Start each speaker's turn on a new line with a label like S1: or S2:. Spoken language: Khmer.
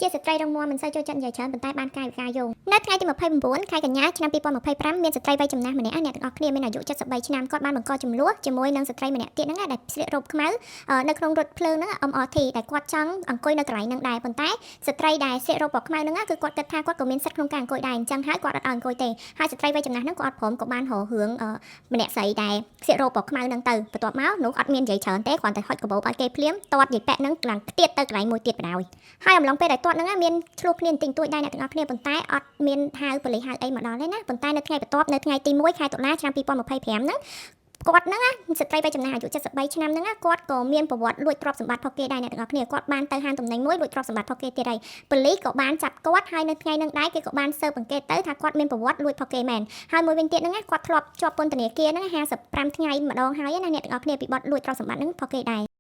S1: ជាស្ត្រីរងមាំមិនសូវចូលចិត្តនិយាយច្រើនប៉ុន្តែបានកាយវិការយោងនៅថ្ងៃទី29ខែកញ្ញាឆ្នាំ2025មានស្ត្រីវ័យចំណាស់ម្នាក់អ្នកទាំងអស់គ្នាមានអាយុ73ឆ្នាំគាត់បានបង្កចំនួនជាមួយនឹងស្ត្រីម្នាក់ទៀតហ្នឹងដែលស្លៀករ៉ូបខ្មៅនៅក្នុងរថភ្លើងហ្នឹង MRT ដែលគាត់ចង់អង្គុយនៅកន្លែងហ្នឹងដែរប៉ុន្តែស្ត្រីដែលស្លៀករ៉ូបពណ៌ខ្មៅហ្នឹងគឺគាត់គិតថាគាត់ក៏មានសិទ្ធិក្នុងការអង្គុយដែរអញ្ចឹងហើយគាត់អត់ឲ្យអង្គុយទេហើយស្ត្រីវ័យចំណាស់ហ្នឹងក៏អត់ព្រមក៏បានរករឿងម្នាក់ស្រីដែលស្លៀករ៉ូបពណ៌ខ្មៅហ្នឹងទៅបន្ទាប់មកនោះអត់មាននិយាយច្រើនទេគ្រាន់តែហុចកាបូបឲ្យគេភ្លាមទាត់និយាយប៉ែកហ្នឹងឡើងខ្ទៀតទៅកន្លែងមួយទៀតបណ្ដោយហើយអំឡុងពេលដែលទាត់ហ្នឹងមានឆ្លោះគ្នាបន្តិចតួចដែរអ្នកទាំងអស់គ្នាប៉ុន្តែអត់មានហៅប៉ូលីសហៅអីមកដល់ទេណាប៉ុន្តែនៅថ្ងៃបន្ទាប់នៅថ្ងៃទី1ខែតុលាឆ្នាំ2025ហ្នឹងគាត់ហ្នឹងស្ត្រីវ័យចំណាស់អាយុ73ឆ្នាំហ្នឹងគាត់ក៏មានប្រវត្តិលួចទ្រព្យសម្បត្តិផុសគេដែរអ្នកទាំងអស់គ្នាគាត់បានទៅហាងទំនិញមួយលួចទ្រព្យសម្បត្តិផុសគេទៀតហើយប៉ូលីសក៏បានចាប់គាត់ហើយនៅថ្ងៃហ្នឹងដែរគេក៏បានស៊ើបអង្កេតទៅថាគាត់មានប្រវត្តិលួចផុសគេមែនហើយមួយវិញទៀតហ្នឹងគាត់ធ្លាប់ជាប់ពន្ធនាគារហ្នឹង55ថ្ងៃម្ដងហើយណាអ្នកទាំងអស់គ្នាពីបទលួចទ្រព្យសម្បត្តិហ្នឹងផុសគេដែរ